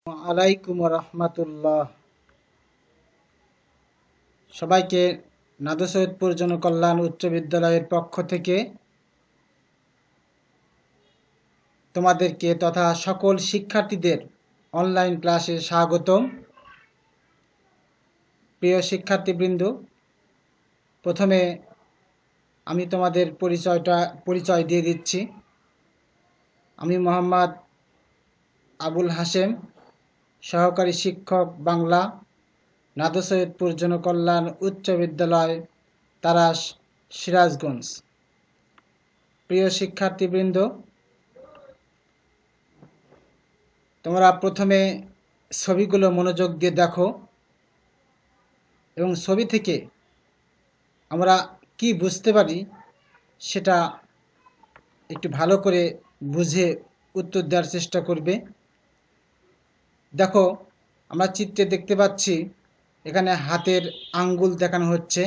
আলাইকুম রহমতুল্লাহ। সবাইকে নাদু সৈয়দপুর জনকল্যাণ উচ্চ বিদ্যালয়ের পক্ষ থেকে তোমাদেরকে তথা সকল শিক্ষার্থীদের অনলাইন ক্লাসে স্বাগতম। প্রিয় শিক্ষার্থীবৃন্দ, প্রথমে আমি তোমাদের পরিচয় দিয়ে দিচ্ছি। আমি মোহাম্মদ আবুল হাশেম, সহকারী শিক্ষক বাংলা, নাদু সৈয়দপুর জনকল্যাণ উচ্চ বিদ্যালয়, তারাস, সিরাজগঞ্জ। প্রিয় শিক্ষার্থীবৃন্দ, তোমরা প্রথমে ছবিগুলো মনোযোগ দিয়ে দেখো এবং ছবি থেকে আমরা কি বুঝতে পারি সেটা একটু ভালো করে বুঝে উত্তর দেওয়ার চেষ্টা করবে। দেখো, আমরা চিত্রে দেখতে পাচ্ছি এখানে হাতের আঙ্গুল দেখানো হচ্ছে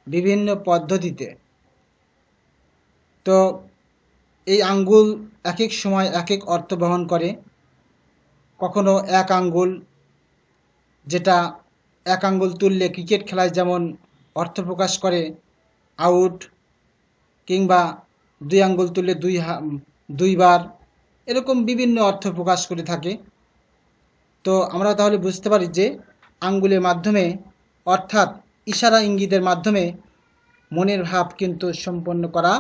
বিভিন্ন পদ্ধতিতে। তো এই আঙ্গুল এক এক সময় এক এক অর্থ বহন করে। কখনো এক আঙ্গুল, যেটা এক আঙ্গুল তুললে ক্রিকেট খেলায় যেমন অর্থ প্রকাশ করে আউট, কিংবা দুই আঙ্গুল তুললে দুইবার, এরকম বিভিন্ন অর্থ প্রকাশ করে থাকে। তো আমরা তাহলে বুঝতে পারি যে আঙ্গুলের মাধ্যমে অর্থাৎ ইশারা ইঙ্গিতের মাধ্যমে মনের ভাব কিন্তু সম্পন্ন করা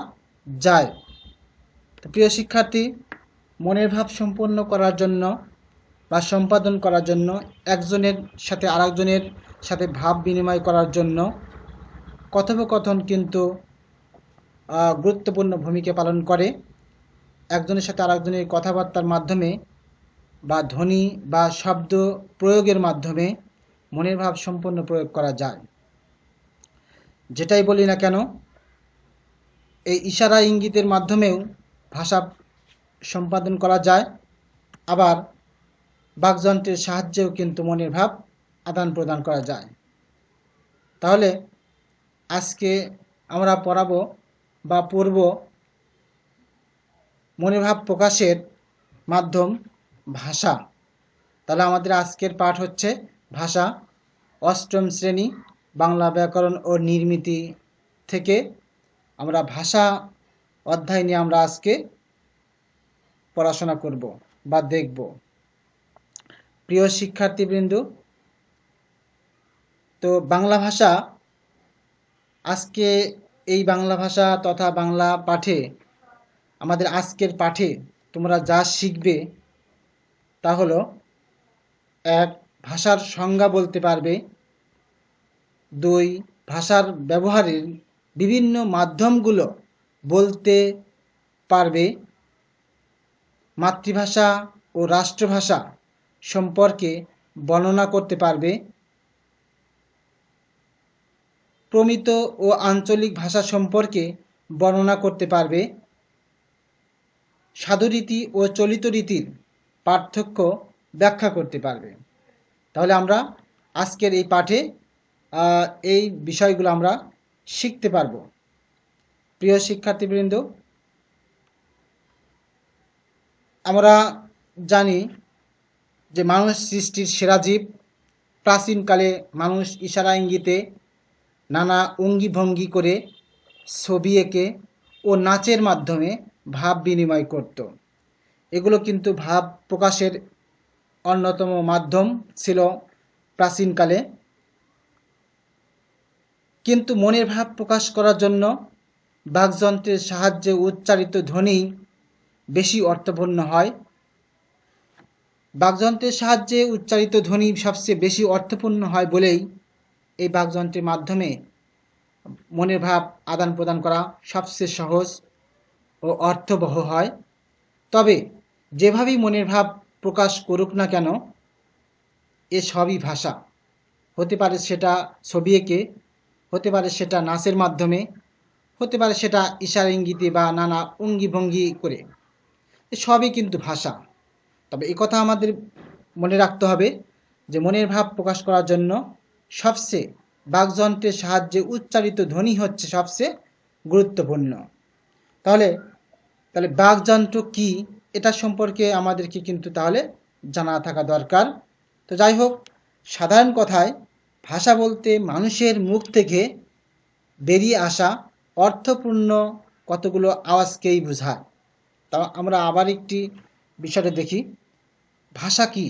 যায়। তো প্রিয় শিক্ষার্থী, মনের ভাব সম্পন্ন করার জন্য বা সম্পাদন করার জন্য একজনের সাথে আরেকজনের সাথে ভাব বিনিময় করার জন্য কথোপকথন কিন্তু গুরুত্বপূর্ণ ভূমিকা পালন করে। একজনের সাথে আরেকজনের কথাবার্তার মাধ্যমে বা ধ্বনি বা শব্দ প্রয়োগের মাধ্যমে মনের ভাব সম্পূর্ণ প্রয়োগ করা যায়। যেটাই বলি না কেন, এই ইশারা ইঙ্গিতের মাধ্যমেও ভাষা সম্পাদন করা যায়, আবার বাকযন্ত্রের সাহায্যেও কিন্তু মনের ভাব আদান প্রদান করা যায়। তাহলে আজকে আমরা পড়ব মনের ভাব প্রকাশের মাধ্যম ভাষা। তাহলে আমাদের আজকের পাঠ হচ্ছে ভাষা, অষ্টম শ্রেণী বাংলা ব্যাকরণ ও নির্মিতি থেকে আমরা ভাষা অধ্যায় নিয়ে আমরা আজকে পড়াশোনা করব বা দেখব। প্রিয় শিক্ষার্থীবৃন্দ, তো বাংলা ভাষা, আজকে এই বাংলা ভাষা তথা বাংলা পাঠে, আমাদের আজকের পাঠে তোমরা যা শিখবে তা হলো, এক, ভাষার সংজ্ঞা বলতে পারবে। দুই, ভাষার ব্যবহারের বিভিন্ন মাধ্যমগুলো বলতে পারবে। মাতৃভাষা ও রাষ্ট্রভাষা সম্পর্কে বর্ণনা করতে পারবে। প্রমিত ও আঞ্চলিক ভাষা সম্পর্কে বর্ণনা করতে পারবে। সাধুরীতি ও চলিত রীতির পার্থক্য ব্যাখ্যা করতে পারবে। তাহলে আমরা আজকের এই পাঠে এই বিষয়গুলো আমরা শিখতে পারব। প্রিয় শিক্ষার্থীবৃন্দ, আমরা জানি যে মানুষ সৃষ্টির সেরা জীব। প্রাচীনকালে মানুষ ইশারা ইঙ্গিতে নানা অঙ্গি ভঙ্গি করে, ছবি এঁকে ও নাচের মাধ্যমে ভাব বিনিময় করত। এগুলো কিন্তু ভাব প্রকাশের অন্যতম মাধ্যম ছিল প্রাচীনকালে। কিন্তু মনের ভাব প্রকাশ করার জন্য বাকযন্ত্রের সাহায্যে উচ্চারিত ধ্বনি বেশি অর্থপূর্ণ হয়। বাকযন্ত্রের সাহায্যে উচ্চারিত ধ্বনি সবচেয়ে বেশি অর্থপূর্ণ হয় বলেই এই বাকযন্ত্রের মাধ্যমে মনের ভাব আদান প্রদান করা সবচেয়ে সহজ ও অর্থবহ হয়। তবে যেভাবেই মনের ভাব প্রকাশ করুক না কেন, এ সবই ভাষা। হতে পারে সেটা ছবি এঁকে, হতে পারে সেটা নাচের মাধ্যমে, হতে পারে সেটা ইশারা ইঙ্গিতে বা নানা অঙ্গি ভঙ্গি করে, এ সবই কিন্তু ভাষা। তবে এই কথা আমাদের মনে রাখতে হবে যে মনের ভাব প্রকাশ করার জন্য সবচেয়ে বাকযন্ত্রের সাহায্যে উচ্চারিত ধ্বনি হচ্ছে সবচেয়ে গুরুত্বপূর্ণ। তাহলে বাকযন্ত্র কি, এটা সম্পর্কে আমাদেরকে কিন্তু তাহলে জানা থাকা দরকার। তো যাই হোক, সাধারণ কথায় ভাষা বলতে মানুষের মুখ থেকে বেরিয়ে আসা অর্থপূর্ণ কতগুলো আওয়াজকেই বোঝায়। তা আমরা আবার একটি বিষয়টা দেখি, ভাষা কি?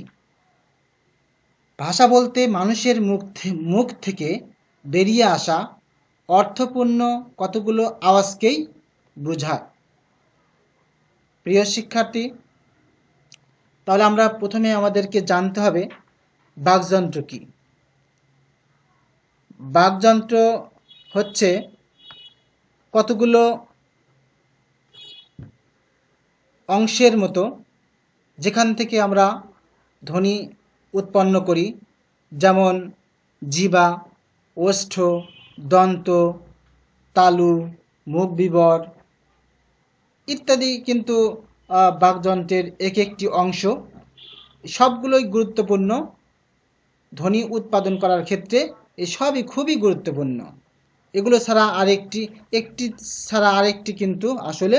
ভাষা বলতে মানুষের মুখ থেকে বেরিয়ে আসা অর্থপূর্ণ কতগুলো আওয়াজকেই বোঝায়। প্রিয় শিক্ষার্থী, তাহলে আমরা প্রথমে আমাদেরকে জানতে হবে বাকযন্ত্র কি। বাকযন্ত্র হচ্ছে কতগুলো অংশের মতো, যেখান থেকে আমরা ধ্বনি উৎপন্ন করি, যেমন জিহ্বা, ওষ্ঠ, দন্ত, তালু, মুখ বিবর ইত্যাদি কিন্তু বাকযন্ত্রের এক একটি অংশ। সবগুলোই গুরুত্বপূর্ণ ধ্বনি উৎপাদন করার ক্ষেত্রে। এই সবই খুবই গুরুত্বপূর্ণ। এগুলো ছাড়া একটি ছাড়া আরেকটি কিন্তু আসলে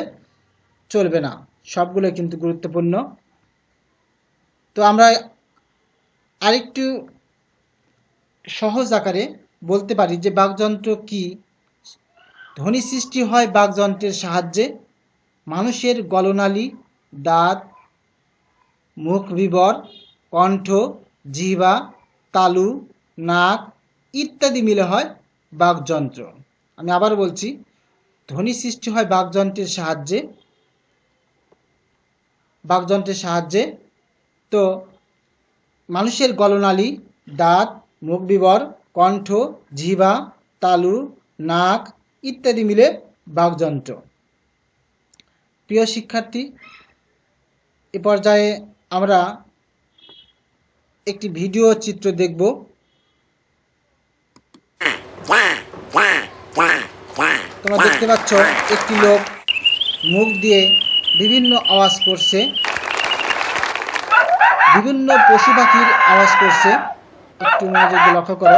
চলবে না। সবগুলো কিন্তু গুরুত্বপূর্ণ। তো আমরা আরেকটু সহজ আকারে বলতে পারি যে বাকযন্ত্র কি। ধ্বনি সৃষ্টি হয় বাকযন্ত্রের সাহায্যে। মানুষের গলনালী, দাঁত, মুখ বিবর, কণ্ঠ, জিহ্বা, তালু, নাক ইত্যাদি মিলে হয় বাকযন্ত্র। আমি আবার বলছি, ধ্বনি সৃষ্টি হয় বাকযন্ত্রের সাহায্যে। তো মানুষের গলনালী, দাঁত, মুখ বিবর, কণ্ঠ, জিহ্বা, তালু, নাক ইত্যাদি মিলে বাকযন্ত্র। প্রিয় শিক্ষার্থী, এ পর্যায়ে আমরা একটি ভিডিও চিত্র দেখব। তোমরা দেখতে পাচ্ছ একটি লোক মুখ দিয়ে বিভিন্ন আওয়াজ করছে, বিভিন্ন পশু পাখির আওয়াজ করছে। একটু মনোযোগ দিয়ে লক্ষ্য করো।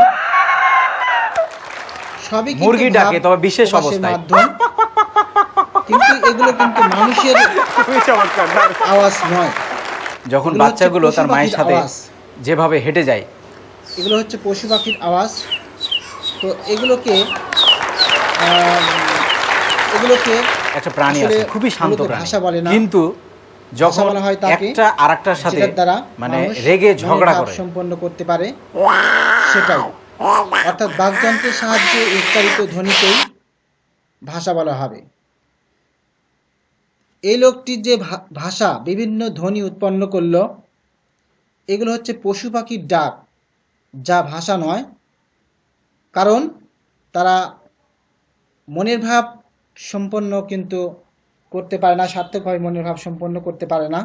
সবই মুরগি ডাকে, তবে বিশেষ অবস্থায়। কিন্তু এগুলো কিন্তু মানুষের আওয়াজ নয়। যখন বাচ্চাগুলো তার মায়ের সাথে যেভাবে হেঁটে যায়, এগুলো হচ্ছে পশু পাখির আওয়াজ। তো এগুলোকে একটা প্রাণী আছে খুবই শান্ত প্রাণী, কিন্তু যখন একটা আরেকটার সাথে মানে রেগে ঝগড়া করে সম্পন্ন করতে পারে, সেটাই। অর্থাৎ বাকযন্ত্রের সাহায্যে উচ্চারিত ধ্বনিকেই ভাষা বলা হবে। এই লোকটির যে ভাষা বিভিন্ন ধ্বনি উৎপন্ন করলো, এগুলো হচ্ছে পশু পাখির ডাক, যা ভাষা নয়। কারণ তারা মনের ভাব সম্পন্ন কিন্তু করতে পারে না, সার্থকভাবে মনের ভাব সম্পন্ন করতে পারে না।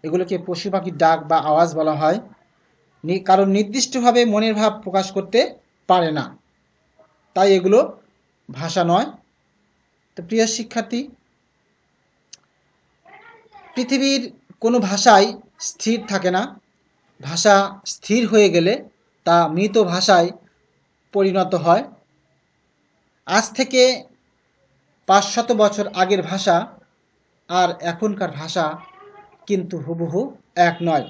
এগুলোকে পশু পাখির ডাক বা আওয়াজ বলা হয়, কারণ নির্দিষ্টভাবে মনের ভাব প্রকাশ করতে পারে না, তাই এগুলো ভাষা নয়। তো প্রিয় শিক্ষার্থী, পৃথিবীর কোনো ভাষাই স্থির থাকে না। ভাষা স্থির হয়ে গেলে তা মৃত ভাষায় পরিণত হয়। আজ থেকে 500 বছর আগের ভাষা আর এখনকার ভাষা কিন্তু হুবহু এক নয়।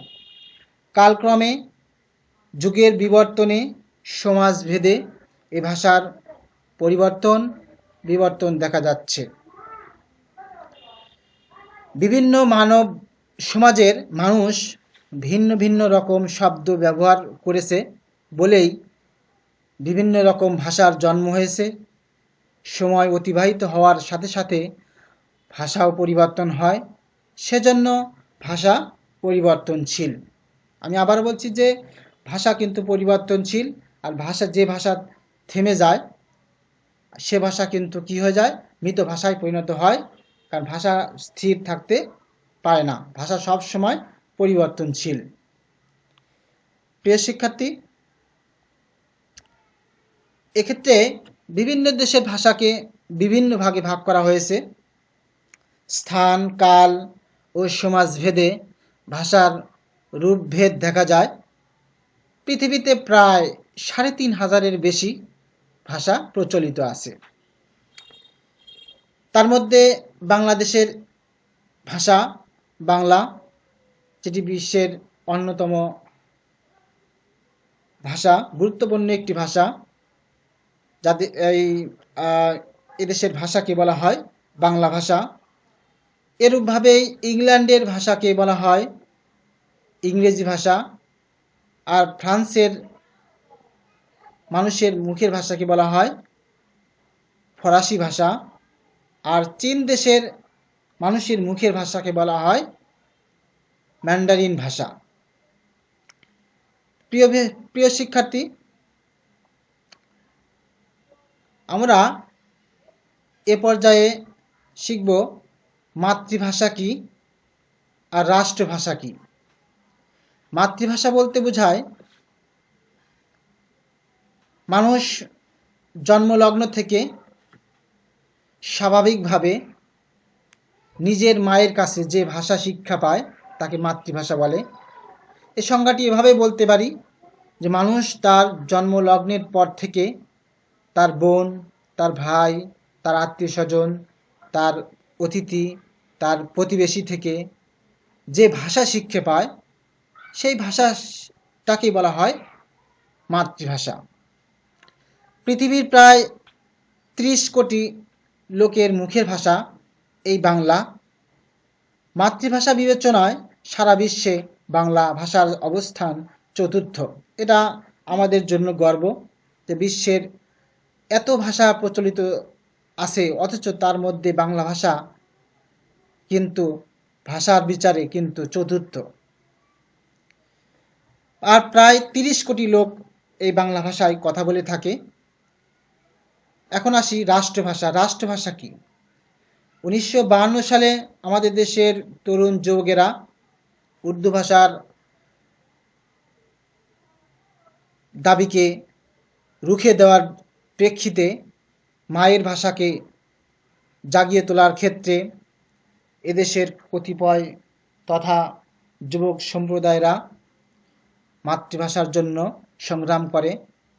কালক্রমে যুগের বিবর্তনে, সমাজভেদে এ ভাষার বিবর্তন দেখা যাচ্ছে। বিভিন্ন মানব সমাজের মানুষ ভিন্ন ভিন্ন রকম শব্দ ব্যবহার করেছে বলেই বিভিন্ন রকম ভাষার জন্ম হয়েছে। সময় অতিবাহিত হওয়ার সাথে সাথে ভাষাও পরিবর্তন হয়, সেজন্য ভাষা পরিবর্তনশীল। আমি আবার বলছি যে ভাষা কিন্তু পরিবর্তনশীল। আর যে ভাষা থেমে যায়, সে ভাষা কিন্তু কি হয়ে যায়, মৃত ভাষায় পরিণত হয়। কারণ ভাষা স্থির থাকতে পারে না, ভাষা সব সময় পরিবর্তনশীল। প্রিয় শিক্ষার্থী, এক্ষেত্রে বিভিন্ন দেশের ভাষাকে বিভিন্ন ভাগে ভাগ করা হয়েছে। স্থান, কাল ও সমাজভেদে ভাষার রূপভেদ দেখা যায়। পৃথিবীতে প্রায় 3500-এর বেশি ভাষা প্রচলিত আছে। তার মধ্যে বাংলাদেশের ভাষা বাংলা, যেটি বিশ্বের অন্যতম ভাষা, গুরুত্বপূর্ণ একটি ভাষা। যাদের এদেশের ভাষাকে বলা হয় বাংলা ভাষা। এরূপভাবেই ইংল্যান্ডের ভাষাকে বলা হয় ইংরেজি ভাষা, আর ফ্রান্সের মানুষের মুখের ভাষাকে বলা হয় ফরাসি ভাষা, আর চীন দেশের মানুষের মুখের ভাষাকে বলা হয় ম্যান্ডারিন ভাষা। প্রিয় শিক্ষার্থী, আমরা এ পর্যায়ে শিখব মাতৃভাষা কি আর রাষ্ট্রভাষা কি। মাতৃভাষা বলতে বোঝায় মানুষ জন্মলগ্ন থেকে স্বাভাবিকভাবে নিজের মায়ের কাছে যে ভাষা শিক্ষা পায় তাকে মাতৃভাষা বলে। এই সংজ্ঞাটি এভাবে বলতে পারি যে মানুষ তার জন্মলগ্নের পর থেকে তার বোন, তার ভাই, তার আত্মীয় স্বজন, তার অতিথি, তার প্রতিবেশী থেকে যে ভাষা শিক্ষা পায় সেই ভাষাটাকেই বলা হয় মাতৃভাষা। পৃথিবীর প্রায় 30 কোটি লোকের মুখের ভাষা এই বাংলা। মাতৃভাষা বিবেচনায় সারা বিশ্বে বাংলা ভাষার অবস্থান চতুর্থ। এটা আমাদের জন্য গর্ব যে বিশ্বের এত ভাষা প্রচলিত আছে, অথচ তার মধ্যে বাংলা ভাষা কিন্তু ভাষার বিচারে কিন্তু চতুর্থ। আর প্রায় 30 কোটি লোক এই বাংলা ভাষায় কথা বলে থাকে। এখন আসি রাষ্ট্রভাষা। রাষ্ট্রভাষা কি? 1952 সালে আমাদের দেশের তরুণ যুবকেরা উর্দু ভাষার দাবিকে রুখে দেওয়ার প্রেক্ষিতে মায়ের ভাষাকে জাগিয়ে তোলার ক্ষেত্রে এদেশের কতিপয় তথা যুবক সম্প্রদায়রা মাতৃভাষার জন্য সংগ্রাম করে।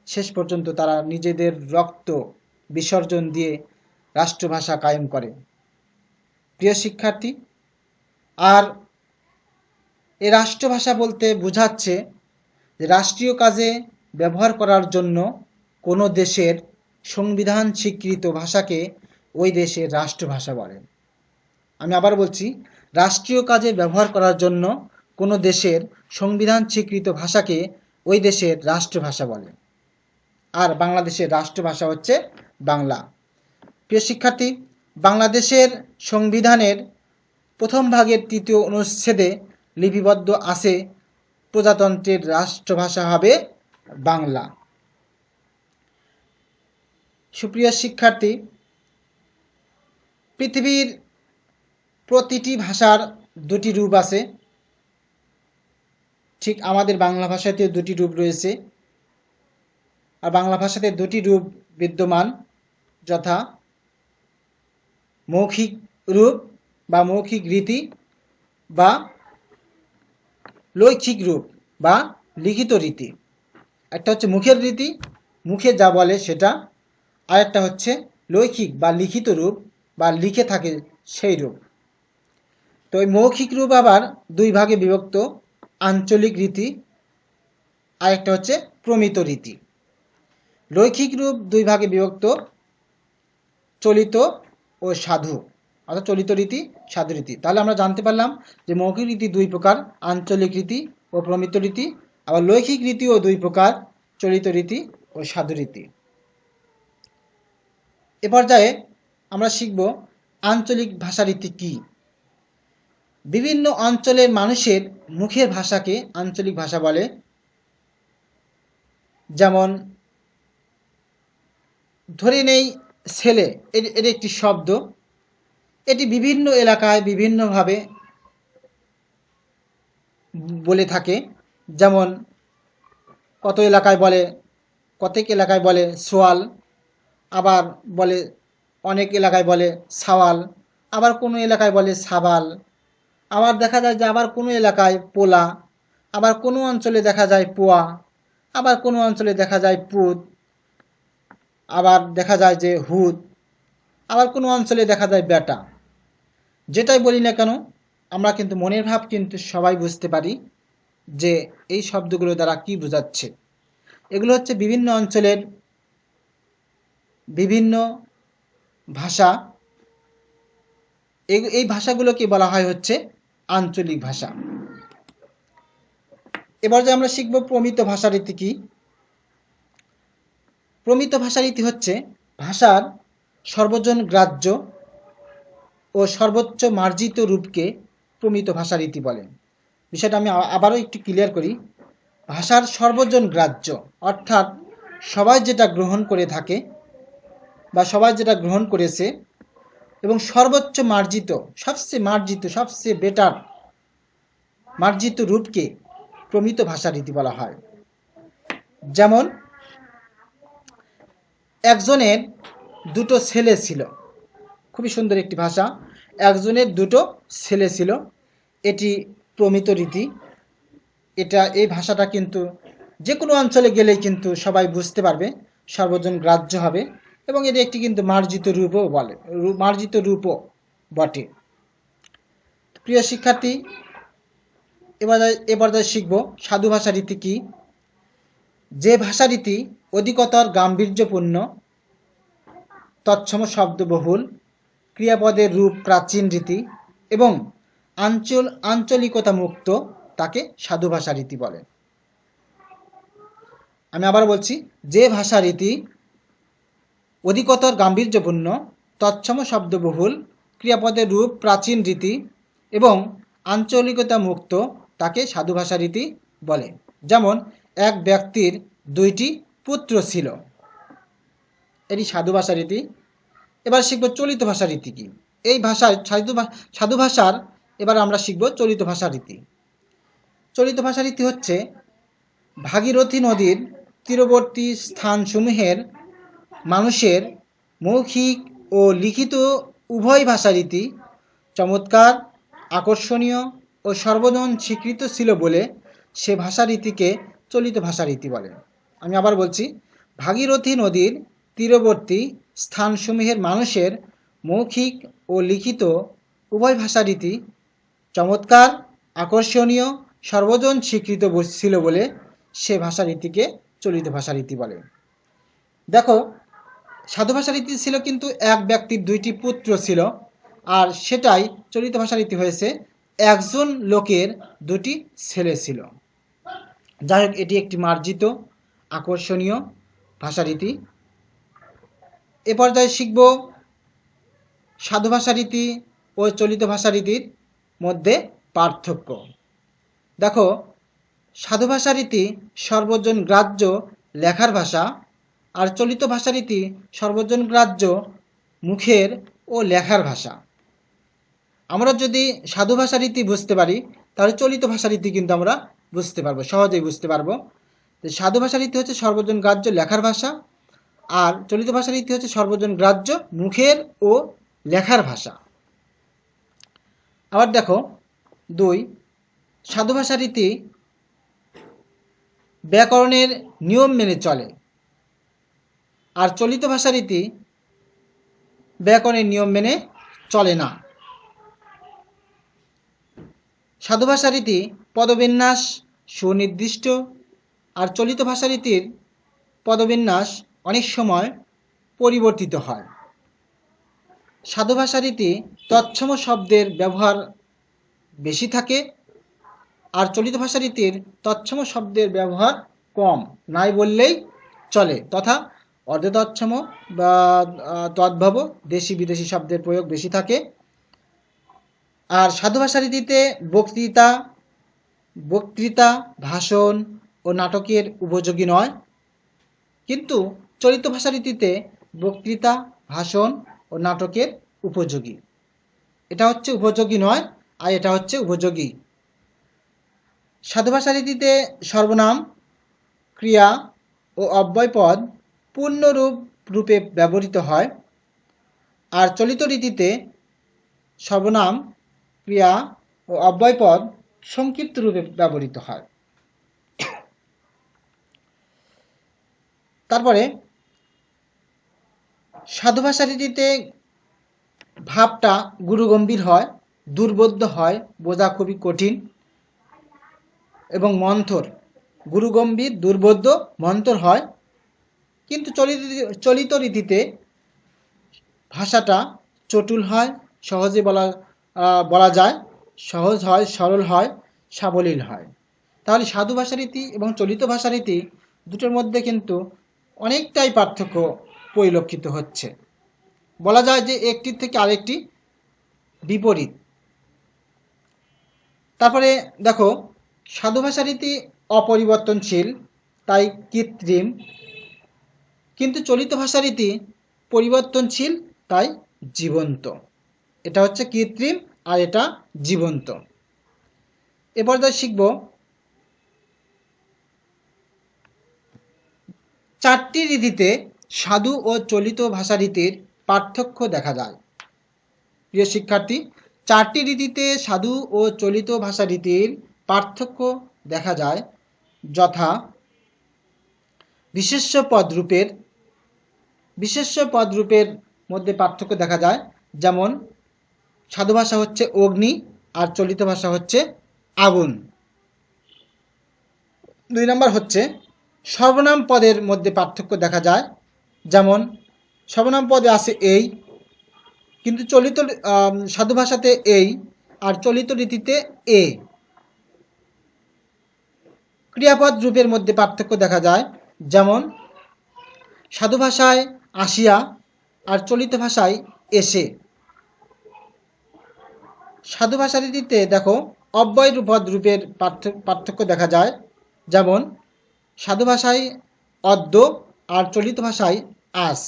শেষ পর্যন্ত তারা নিজেদের রক্ত বিসর্জন দিয়ে রাষ্ট্রভাষা কায়েম করে। প্রিয় শিক্ষার্থী, আর এই রাষ্ট্রভাষা বলতে বোঝাচ্ছে যে রাষ্ট্রীয় কাজে ব্যবহার করার জন্য কোনো দেশের সংবিধান স্বীকৃত ভাষাকে ওই দেশের রাষ্ট্রভাষা বলে। আমি আবার বলছি, রাষ্ট্রীয় কাজে ব্যবহার করার জন্য কোনো দেশের সংবিধান স্বীকৃত ভাষাকে ওই দেশের রাষ্ট্রভাষা বলে। আর বাংলাদেশের রাষ্ট্রভাষা হচ্ছে বাংলা। প্রিয় শিক্ষার্থী, বাংলাদেশের সংবিধানের প্রথম ভাগের 3য় অনুচ্ছেদে লিপিবদ্ধ আছে প্রজাতন্ত্রের রাষ্ট্রভাষা হবে বাংলা। সুপ্রিয় শিক্ষার্থী, পৃথিবীর প্রতিটি ভাষার দুটি রূপ আছে। ঠিক আমাদের বাংলা ভাষাতেও দুটি রূপ রয়েছে। আর বাংলা ভাষাতে দুটি রূপ বিদ্যমান, যথা মৌখিক রূপ বা মৌখিক রীতি বা লৈখিক রূপ বা লিখিত রীতি। একটা হচ্ছে মুখের রীতি, মুখে যা বলে সেটা, আর একটা হচ্ছে লৈখিক বা লিখিত রূপ বা লিখে থাকে সেই রূপ। তো এই মৌখিক রূপ আবার দুই ভাগে বিভক্ত, আঞ্চলিক রীতি আর একটা হচ্ছে প্রমিত রীতি। লৈখিক রূপ দুই ভাগে বিভক্ত, চলিত ও সাধু, অর্থাৎ চলিত রীতি, সাধু রীতি। তাহলে আমরা জানতে পারলাম যে মৌখিক রীতি দুই প্রকার, আঞ্চলিক রীতি ও প্রমিত রীতি। আবার লৈখিক রীতিও দুই প্রকার, চলিত রীতি ও সাধু রীতি। এ পর্যায়ে আমরা শিখব আঞ্চলিক ভাষারীতি কি। বিভিন্ন অঞ্চলের মানুষের মুখের ভাষাকে আঞ্চলিক ভাষা বলে। যেমন ধরে নেই ছেলে, এর একটি শব্দ, এটি বিভিন্ন এলাকায় বিভিন্নভাবে বলে থাকে। যেমন কতেক এলাকায় বলে সোয়াল, আবার বলে অনেক এলাকায় বলে সাওয়াল, আবার কোনো এলাকায় বলে সাবাল, আবার দেখা যায় যে আবার কোনো এলাকায় পোলা, আবার কোনো অঞ্চলে দেখা যায় পোয়া, আবার কোনো অঞ্চলে দেখা যায় পুত, আবার দেখা যায় যে হুদ, আবার কোনো অঞ্চলে দেখা যায় বেটা। যেটাই বলি না কেন আমরা কিন্তু মনের ভাব কিন্তু সবাই বুঝতে পারি যে এই শব্দগুলো দ্বারা কি বোঝাচ্ছে। এগুলো হচ্ছে বিভিন্ন অঞ্চলের বিভিন্ন ভাষা। এই ভাষাগুলোকে বলা হয় হচ্ছে আঞ্চলিক ভাষা। এবার যে আমরা শিখব প্রমিত ভাষারীতি কি। প্রমিত ভাষারীতি হচ্ছে ভাষার সর্বজন গ্রাহ্য ও সর্বোচ্চ মার্জিত রূপকে প্রমিত ভাষারীতি বলে। বিষয়টা আমি আবারও একটু ক্লিয়ার করি। ভাষার সর্বজন গ্রাহ্য অর্থাৎ সবাই যেটা গ্রহণ করে থাকে বা সবাই যেটা গ্রহণ করেছে এবং সর্বোচ্চ মার্জিত, সবচেয়ে বেটার মার্জিত রূপকে প্রমিত ভাষারীতি বলা হয়। যেমন একজনের দুটো ছেলে ছিল, খুবই সুন্দর একটি ভাষা। একজনের দুটো ছেলে ছিল, এটি প্রমিত রীতি। এই ভাষাটা কিন্তু যে কোনো অঞ্চলে গেলেই কিন্তু সবাই বুঝতে পারবে, সর্বজন গ্রাহ্য হবে এবং এটি একটি কিন্তু মার্জিত রূপও বটে। প্রিয় শিক্ষার্থী, এবার শিখব সাধু ভাষা রীতি কি। যে ভাষারীতি অধিকতর গাম্ভীর্যপূর্ণ, তৎসম শব্দবহুল, ক্রিয়াপদের রূপ প্রাচীন রীতি এবং আঞ্চলিকতা মুক্ত, তাকে সাধু ভাষা রীতি বলে। আমি আবার বলছি, যে ভাষারীতি অধিকতর গাম্ভীর্যপূর্ণ, তৎসম শব্দবহুল, ক্রিয়াপদের রূপ প্রাচীন রীতি এবং আঞ্চলিকতা মুক্ত, তাকে সাধু ভাষা রীতি বলে। যেমন এক ব্যক্তির দুইটি পুত্র ছিল, এটি সাধু ভাষা রীতি। এবার শিখব চলিত ভাষা রীতি কি। এই ভাষার সাধু ভাষার এবার আমরা শিখব চলিত ভাষা রীতি। চলিত ভাষা রীতি হচ্ছে ভাগীরথী নদীর তীরবর্তী স্থানসমূহের মানুষের মৌখিক ও লিখিত উভয় ভাষারীতি চমৎকার, আকর্ষণীয় ও সর্বজন স্বীকৃত ছিল বলে সে ভাষারীতিকে চলিত ভাষারীতি বলে। আমি আবার বলছি, ভাগীরথী নদীর তীরবর্তী স্থানসমূহের মানুষের মৌখিক ও লিখিত উভয় ভাষারীতি চমৎকার, আকর্ষণীয়, সর্বজন স্বীকৃত ছিল বলে সে ভাষারীতিকে চলিত ভাষারীতি বলে। দেখো, সাধু ভাষারীতি ছিল কিন্তু এক ব্যক্তির দুইটি পুত্র ছিল, আর সেটাই চলিত ভাষারীতি হয়েছে একজন লোকের দুটি ছেলে ছিল। যাই হোক, এটি একটি মার্জিত, আকর্ষণীয় ভাষারীতি। এ পর্যায়ে শিখব সাধু ভাষারীতি ও চলিত ভাষারীতির মধ্যে পার্থক্য। দেখো, সাধু ভাষারীতি সর্বজন গ্রাহ্য লেখার ভাষা, আর চলিত ভাষারীতি সর্বজন গ্রাহ্য মুখের ও লেখার ভাষা। আমরা যদি সাধু ভাষারীতি বুঝতে পারি, তাহলে চলিত ভাষারীতি কিন্তু আমরা বুঝতে পারবো, সহজেই বুঝতে পারবো। সাধু ভাষারীতি হচ্ছে সর্বজন গ্রাহ্য লেখার ভাষা, আর চলিত ভাষারীতি হচ্ছে সর্বজন গ্রাহ্য মুখের ও লেখার ভাষা। আবার দেখো, 2, সাধু ভাষারীতি ব্যাকরণের নিয়ম মেনে চলে, আর চলিত ভাষারীতি ব্যাকরণের নিয়ম মেনে চলে না। সাধু ভাষারীতি পদবিন্যাস সুনির্দিষ্ট, আর চলিত ভাষারীতির পদবিন্যাস অনেক সময় পরিবর্তিত হয়। সাধু ভাষারীতি তৎসম শব্দের ব্যবহার বেশি থাকে, আর চলিত ভাষারীতির তৎসম শব্দের ব্যবহার কম, নাই বললেই চলে, তথা অর্ধতৎসম বা তদ্ভব দেশি বিদেশি শব্দের প্রয়োগ বেশি থাকে। আর সাধু ভাষারীতিতে বক্তৃতা, ভাষণ ও নাটকের উপযোগী নয়, কিন্তু চলিত ভাষারীতিতে বক্তৃতা, ভাষণ ও নাটকের উপযোগী। এটা হচ্ছে উপযোগী নয়, আর এটা হচ্ছে উপযোগী। সাধু ভাষারীতিতে সর্বনাম, ক্রিয়া ও অব্যয়পদ পূর্ণরূপে ব্যবহৃত হয়, আর চলিত রীতিতে সর্বনাম, ক্রিয়া ও অব্যয়পদ সংক্ষিপ্ত রূপে ব্যবহৃত হয়। তারপরে সাধু ভাষারীতিতে ভাবটা গুরুগম্ভীর হয়, দুর্বোধ্য হয়, বোঝা খুবই কঠিন এবং মন্থর। গুরুগম্ভীর, দুর্বোধ্য, মন্থর হয়। কিন্তু চলিত রীতিতে ভাষাটা চটুল হয়, সহজে বলা যায়, সহজ হয়, সরল হয়, সাবলীল হয়। তাহলে সাধু ভাষারীতি এবং চলিত ভাষারীতি দুটোর মধ্যে কিন্তু অনেকটাই পার্থক্য পরিলক্ষিত হচ্ছে। বলা যায় যে একটির থেকে আরেকটি বিপরীত। তারপরে দেখো, সাধু ভাষারীতি অপরিবর্তনশীল, তাই কৃত্রিম, কিন্তু চলিত ভাষারীতি পরিবর্তনশীল, তাই জীবন্ত। এটা হচ্ছে কৃত্রিম আর এটা জীবন্ত। এবার শিখব চারটি রীতিতে সাধু ও চলিত ভাষারীতির পার্থক্য দেখা যায়। প্রিয় শিক্ষার্থী, চারটি রীতিতে সাধু ও চলিত ভাষারীতির পার্থক্য দেখা যায়, যথা বিশেষ্য পদরূপের মধ্যে পার্থক্য দেখা যায়। যেমন সাধু ভাষা হচ্ছে অগ্নি আর চলিত ভাষা হচ্ছে আগুন। 2 নম্বর হচ্ছে সর্বনাম পদের মধ্যে পার্থক্য দেখা যায়। যেমন সর্বনাম পদে আছে এই, কিন্তু সাধু ভাষাতে এই আর চলিত রীতিতে এ। ক্রিয়াপদ রূপের মধ্যে পার্থক্য দেখা যায়। যেমন সাধু ভাষায় আসিয়া আর চলিত ভাষায় এসে। সাধু ভাষা রীতিতে দেখো অব্যয় পদ রূপের পার্থক্য দেখা যায়। যেমন সাধু ভাষায় অদ্য আর চলিত ভাষায় আস।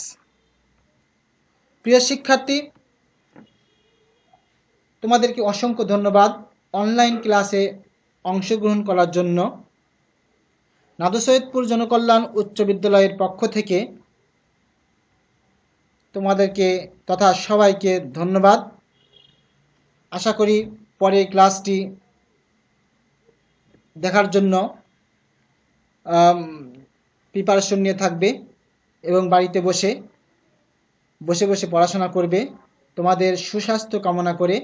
প্রিয় শিক্ষার্থী, তোমাদেরকে অসংখ্য ধন্যবাদ অনলাইন ক্লাসে অংশগ্রহণ করার জন্য। নাদুসৈয়দপুর জনকল্যাণ উচ্চ বিদ্যালয়ের পক্ষ থেকে তোমাদেরকে তথা সবাইকে ধন্যবাদ। আশা করি পরের ক্লাসটি দেখার জন্য প্রিপারেশন নিয়ে থাকবে এবং বাড়িতে বসে পড়াশোনা করবে। তোমাদের সুস্বাস্থ্য কামনা করে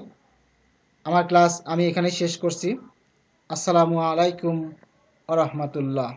আমার ক্লাস আমি এখানে শেষ করছি। আসসালামু আলাইকুম ওয়া রাহমাতুল্লাহ।